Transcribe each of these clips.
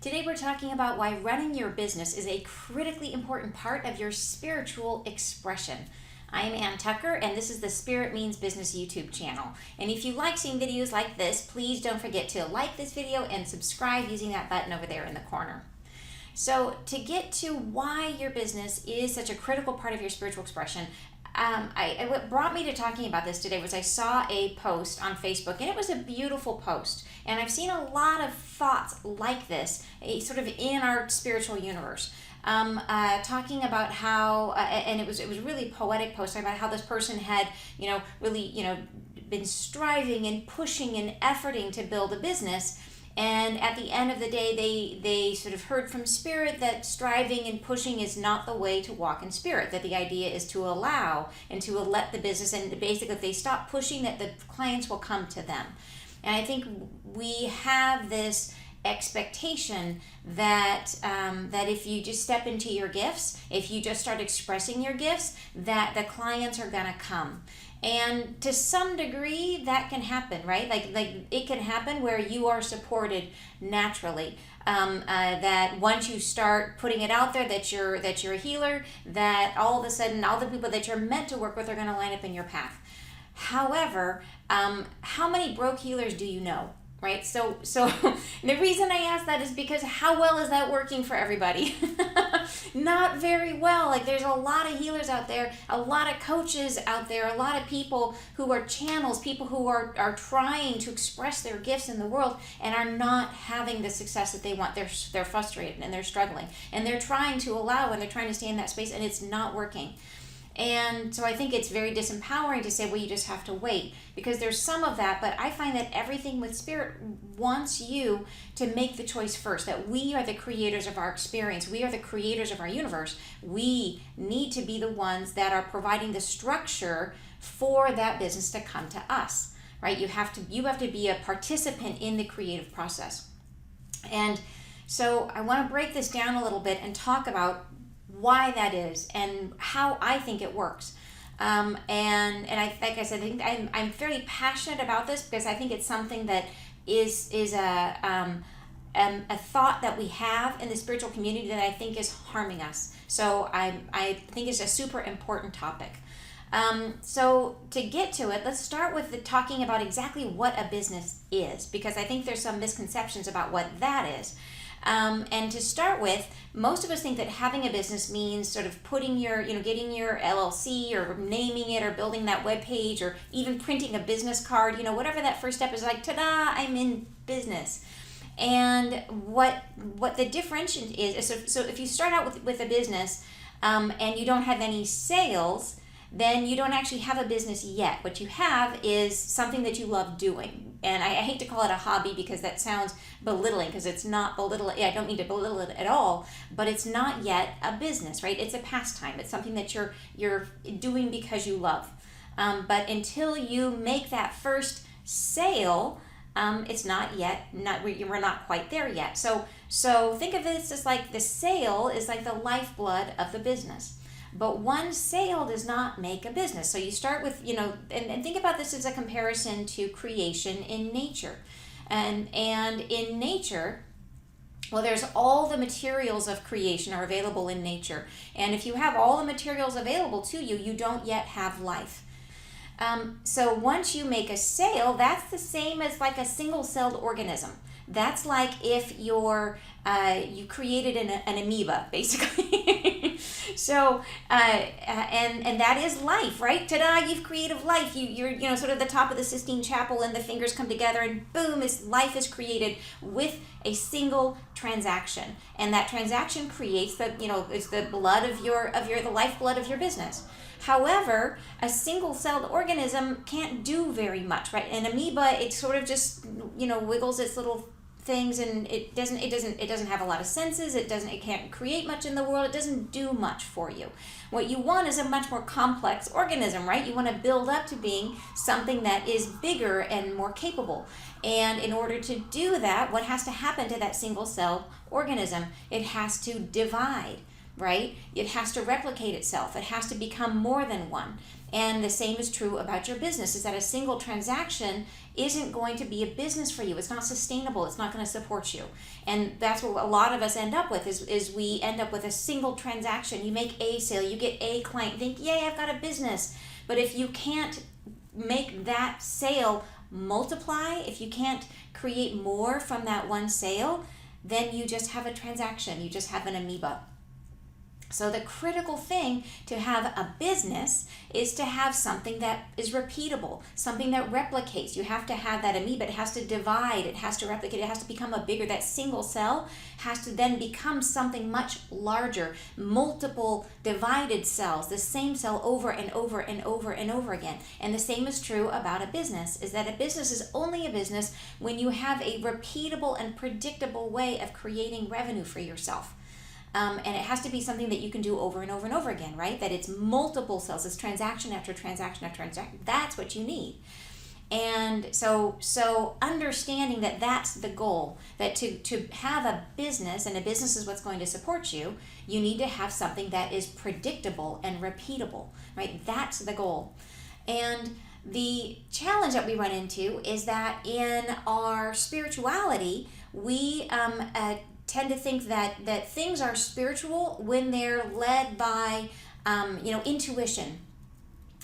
Today we're talking about why running your business is a critically important part of your spiritual expression. I'm Ann Tucker, and this is the Spirit Means Business YouTube channel. And if you like seeing videos like this, please don't forget to like this video and subscribe using that button over there in the corner. So to get to why your business is such a critical part of your spiritual expression, what brought me to talking about this today was I saw a post on Facebook, and it was a beautiful post. And I've seen a lot of thoughts like this, sort of in our spiritual universe, talking about how, and it was a really poetic post about how this person had, really, been striving and pushing and efforting to build a business. And at the end of the day, they sort of heard from Spirit that striving and pushing is not the way to walk in Spirit, that the idea is to allow and to let the business, and basically if they stop pushing, that the clients will come to them. And I think we have this expectation that that if you just step into your gifts, if you just start expressing your gifts, that the clients are going to come. And to some degree that can happen, right? Like it can happen where you are supported naturally. That once you start putting it out there that you're a healer, that all of a sudden all the people that you're meant to work with are going to line up in your path. However, how many broke healers do you know? Right? So the reason I ask that is because how well is that working for everybody? Not very well. Like there's a lot of healers out there, a lot of coaches out there, a lot of people who are channels, people who are trying to express their gifts in the world and are not having the success that they want. They're frustrated and they're struggling and they're trying to allow and they're trying to stay in that space and it's not working. And so I think it's very disempowering to say, well, you just have to wait, because there's some of that, but I find that everything with Spirit wants you to make the choice first, that we are the creators of our experience. We are the creators of our universe. We need to be the ones that are providing the structure for that business to come to us, right? You have to be a participant in the creative process. And so I want to break this down a little bit and talk about why that is and how I think it works. And I, like I said, I think I'm fairly passionate about this because I think it's something that is a thought that we have in the spiritual community that I think is harming us. So I think it's a super important topic. So to get to it, let's start with talking about exactly what a business is, because I think there's some misconceptions about what that is. And to start with, most of us think that having a business means sort of putting getting your LLC or naming it or building that web page or even printing a business card, whatever that first step is, like, ta-da, I'm in business. And what the differentiation is so if you start out with a business and you don't have any sales, then you don't actually have a business yet. What you have is something that you love doing. And I hate to call it a hobby because that sounds belittling, because it's not belittling. I don't mean to belittle it at all, but it's not yet a business, right? It's a pastime. It's something that you're doing because you love. But until you make that first sale, it's we're not quite there yet. So think of this as like the sale is like the lifeblood of the business. But one sale does not make a business. So you start with, and think about this as a comparison to creation in nature. And in nature, well, there's all the materials of creation are available in nature. And if you have all the materials available to you, you don't yet have life. So once you make a sale, that's the same as like a single-celled organism. That's like if you created an amoeba, basically. So and that is life, right? Ta-da! You've created life. You're sort of the top of the Sistine Chapel, and the fingers come together, and boom! Life is created with a single transaction, and that transaction creates it's the blood of the lifeblood of your business. However, a single-celled organism can't do very much, right? An amoeba, it sort of just wiggles its little things, and it doesn't have a lot of senses. It can't create much in the world. It doesn't do much for you. What you want is a much more complex organism, right? You want to build up to being something that is bigger and more capable. And in order to do that, what has to happen to that single-celled organism? It has to divide, right? It has to replicate itself. It has to become more than one. And the same is true about your business, is that a single transaction isn't going to be a business for you. It's not sustainable. It's not going to support you. And that's what a lot of us end up with is we end up with a single transaction. You make a sale, you get a client, you think, yay, I've got a business. But if you can't make that sale multiply, if you can't create more from that one sale, then you just have a transaction. You just have an amoeba. So the critical thing to have a business is to have something that is repeatable, something that replicates. You have to have that amoeba. It has to divide. It has to replicate. It has to become a bigger. That single cell has to then become something much larger, multiple divided cells, the same cell over and over and over and over again. And the same is true about a business, is that a business is only a business when you have a repeatable and predictable way of creating revenue for yourself. And it has to be something that you can do over and over and over again, right? That it's multiple cells, it's transaction after transaction after transaction. That's what you need. And so understanding that that's the goal, that to have a business, and a business is what's going to support you, you need to have something that is predictable and repeatable, right? That's the goal. And the challenge that we run into is that in our spirituality, we tend to think that things are spiritual when they're led by intuition,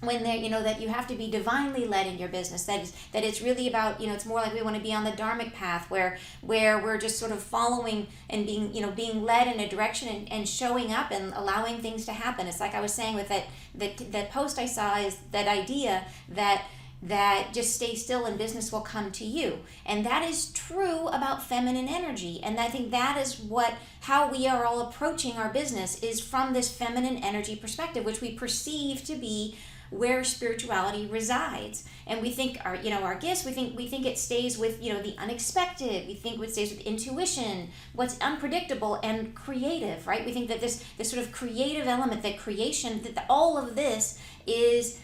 when they're that you have to be divinely led in your business, that it's really about it's more like we want to be on the dharmic path where we're just sort of following and being led in a direction and showing up and allowing things to happen. It's like I was saying with that post I saw, is that idea that just stay still and business will come to you. And that is true about feminine energy. And I think that is how we are all approaching our business, is from this feminine energy perspective, which we perceive to be where spirituality resides. And we think our gifts, we think it stays with the unexpected. We think it stays with intuition, what's unpredictable and creative, right? We think that this sort of creative element, that creation, that all of this is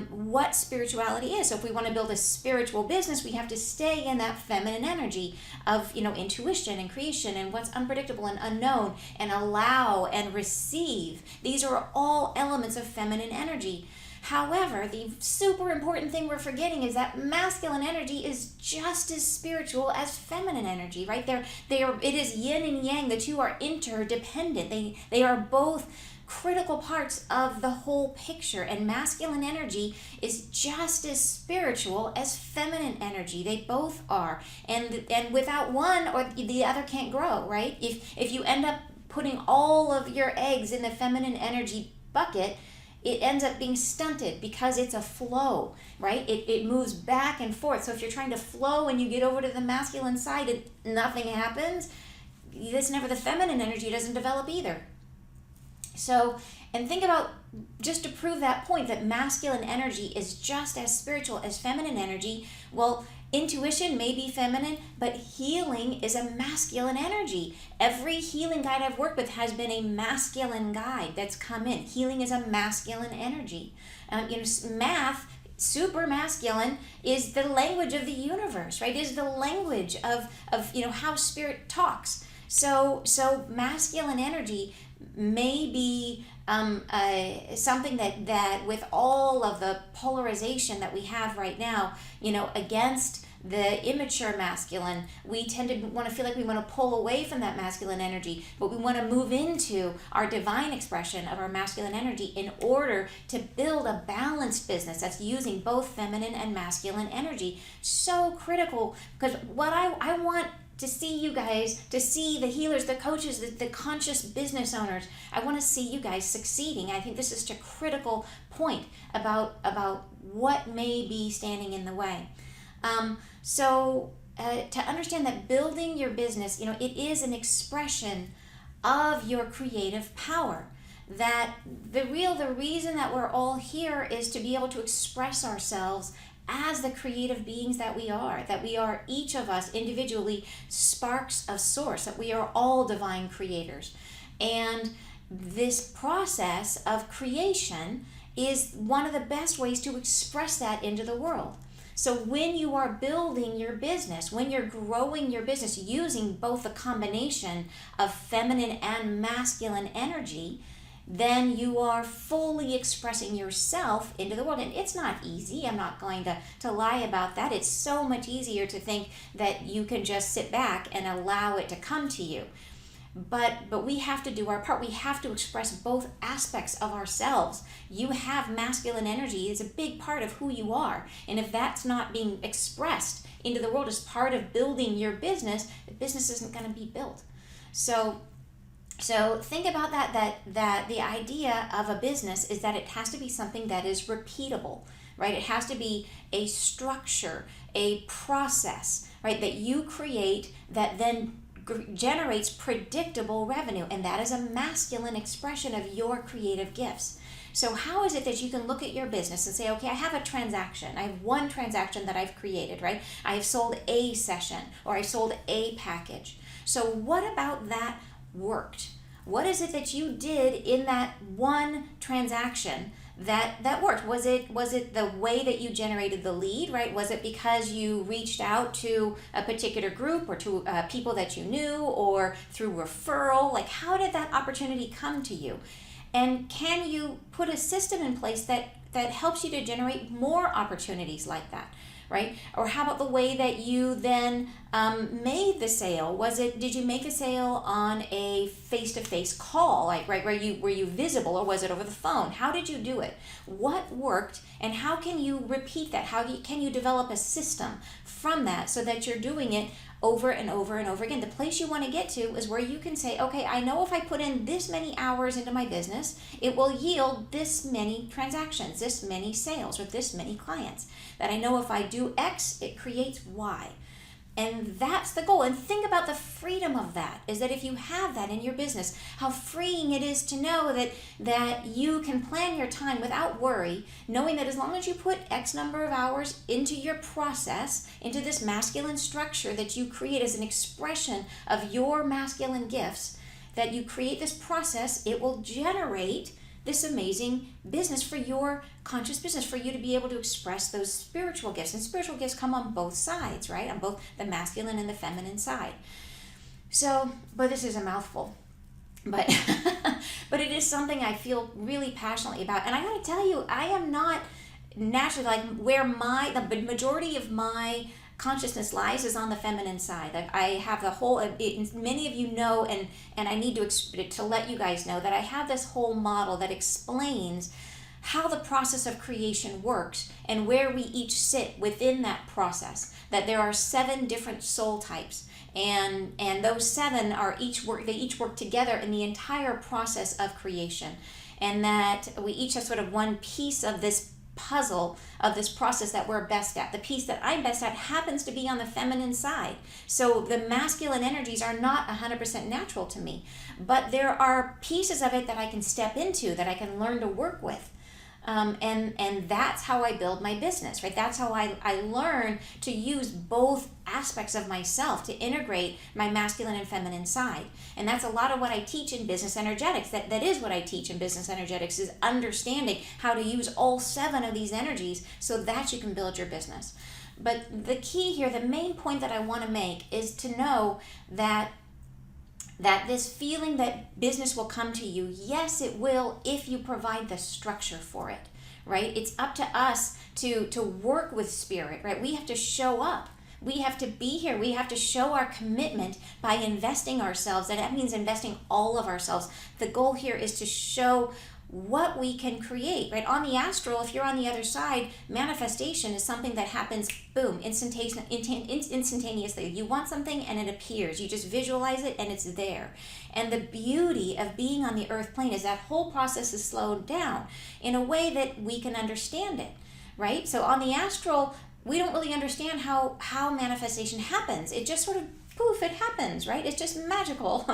what spirituality is. So if we want to build a spiritual business, we have to stay in that feminine energy of intuition and creation and what's unpredictable and unknown, and allow and receive. These are all elements of feminine energy. However, the super important thing we're forgetting is that masculine energy is just as spiritual as feminine energy, right? It is yin and yang. The two are interdependent. They are both critical parts of the whole picture, and masculine energy is just as spiritual as feminine energy. They both are, and without one, or the other can't grow, right? If you end up putting all of your eggs in the feminine energy bucket, it ends up being stunted because it's a flow, right? It moves back and forth. So if you're trying to flow and you get over to the masculine side, nothing happens. The feminine energy doesn't develop either. So, and think about, just to prove that point, that masculine energy is just as spiritual as feminine energy. Well, intuition may be feminine, but healing is a masculine energy. Every healing guide I've worked with has been a masculine guide that's come in. Healing is a masculine energy. Math, super masculine, is the language of the universe, right? Is the language of how spirit talks. So masculine energy may be something that with all of the polarization that we have right now, against the immature masculine, we tend to want to feel like we want to pull away from that masculine energy, but we want to move into our divine expression of our masculine energy in order to build a balanced business that's using both feminine and masculine energy. So critical, because what I want to see you guys, to see the healers, the coaches, the conscious business owners, I want to see you guys succeeding. I think this is a critical point about what may be standing in the way. To understand that building your business, it is an expression of your creative power. That the reason that we're all here is to be able to express ourselves as the creative beings that we are each of us individually sparks of source, that we are all divine creators. And this process of creation is one of the best ways to express that into the world. So when you are building your business, when you're growing your business using both the combination of feminine and masculine energy, then you are fully expressing yourself into the world. And it's not easy. I'm not going to lie about that. It's so much easier to think that you can just sit back and allow it to come to you. But we have to do our part. We have to express both aspects of ourselves. You have masculine energy. It's a big part of who you are. And if that's not being expressed into the world as part of building your business, the business isn't going to be built. So think about that the idea of a business is that it has to be something that is repeatable, right? It has to be a structure, a process, right, that you create that then generates predictable revenue, and that is a masculine expression of your creative gifts. So how is it that you can look at your business and say, okay, I have a transaction. I have one transaction that I've created, right? I have sold a session or I sold a package. So what about that worked? What is it that you did in that one transaction that worked? Was it the way that you generated the lead, right? Was it because you reached out to a particular group or to people that you knew, or through referral? Like, how did that opportunity come to you? And can you put a system in place that helps you to generate more opportunities like that? Right? Or how about the way that you then made the sale? Did you make a sale on a face-to-face call, like, right, were you visible, or was it over the phone? How did you do it? What worked, and how can you repeat that? Can you develop a system from that so that you're doing it over and over and over again? The place you want to get to is where you can say, okay, I know if I put in this many hours into my business, it will yield this many transactions, this many sales, or this many clients. That I know if I do X, it creates Y. And that's the goal. And think about the freedom of that, is that if you have that in your business, how freeing it is to know that you can plan your time without worry, knowing that as long as you put X number of hours into your process, into this masculine structure that you create as an expression of your masculine gifts, that you create this process, it will generate this amazing business for your conscious business, for you to be able to express those spiritual gifts. And spiritual gifts come on both sides, right? On both the masculine and the feminine side. So, but this is a mouthful. But but it is something I feel really passionately about. And I gotta tell you, I am not naturally, like, where the majority of my consciousness lies is on the feminine side. I have the whole, many of you know, and I need to let you guys know that I have this whole model that explains how the process of creation works and where we each sit within that process. That there are 7 different soul types, and those 7 they each work together in the entire process of creation, and that we each have sort of one piece of this puzzle of this process that we're best at. The piece that I'm best at happens to be on the feminine side. So the masculine energies are not 100% natural to me, but there are pieces of it that I can step into, that I can learn to work with. And that's how I build my business, right? That's how I learn to use both aspects of myself to integrate my masculine and feminine side. And that's a lot of what I teach in business energetics. That is what I teach in business energetics, is understanding how to use all 7 of these energies so that you can build your business. But the key here, the main point that I want to make, is to know that this feeling that business will come to you, yes, it will, if you provide the structure for it, right? It's up to us to work with spirit, right? We have to show up. We have to be here. We have to show our commitment by investing ourselves, and that means investing all of ourselves. The goal here is to show what we can create, right? On the astral, if you're on the other side, manifestation is something that happens, boom, instantaneously. You want something and it appears. You just visualize it and it's there. And the beauty of being on the earth plane is that whole process is slowed down in a way that we can understand it, right? So on the astral, we don't really understand how manifestation happens. It just sort of poof, it happens, right? It's just magical.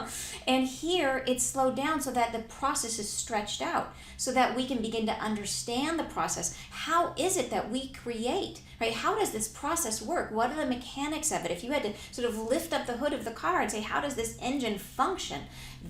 And here it's slowed down so that the process is stretched out, so that we can begin to understand the process. How is it that we create, right? How does this process work? What are the mechanics of it? If you had to sort of lift up the hood of the car and say, how does this engine function?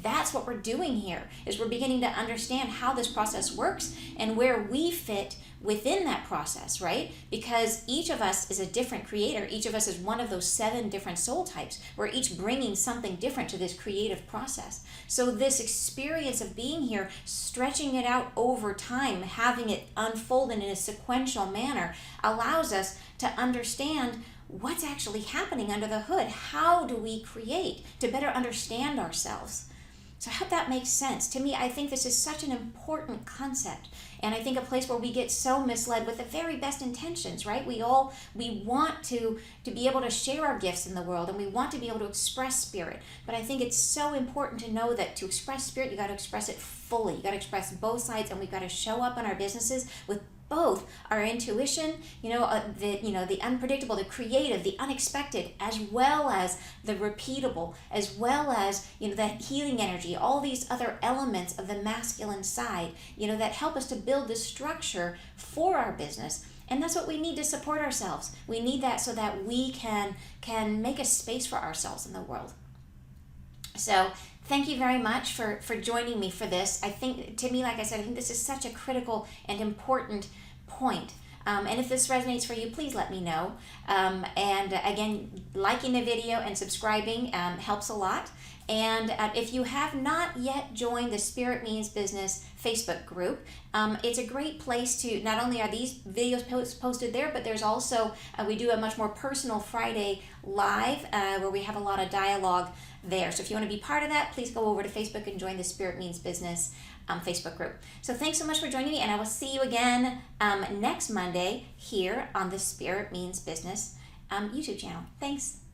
That's what we're doing here, is we're beginning to understand how this process works and where we fit within that process, right? Because each of us is a different creator. Each of us is one of those 7 different soul types. We're each bringing something different to this creative process. So this experience of being here, stretching it out over time, having it unfold in a sequential manner, allows us to understand what's actually happening under the hood. How do we create to better understand ourselves? So I hope that makes sense. To me, I think this is such an important concept. And I think a place where we get so misled with the very best intentions, right? We want to be able to share our gifts in the world, and we want to be able to express spirit. But I think it's so important to know that to express spirit, you got to express it fully. You got to express both sides, and we've got to show up in our businesses with both our intuition, the unpredictable, the creative, the unexpected, as well as the repeatable, as well as, that healing energy, all these other elements of the masculine side, that help us to build the structure for our business. And that's what we need to support ourselves. We need that so that we can make a space for ourselves in the world. So thank you very much for joining me for this. I think, to me, like I said, I think this is such a critical and important point. And if this resonates for you, please let me know. And again, liking the video and subscribing helps a lot. And if you have not yet joined the Spirit Means Business Facebook group, it's a great place to, not only are these videos posted there, but there's also, we do a much more personal Friday live where we have a lot of dialogue there. So if you want to be part of that, please go over to Facebook and join the Spirit Means Business Facebook group. So thanks so much for joining me, and I will see you again next Monday here on the Spirit Means Business YouTube channel. Thanks.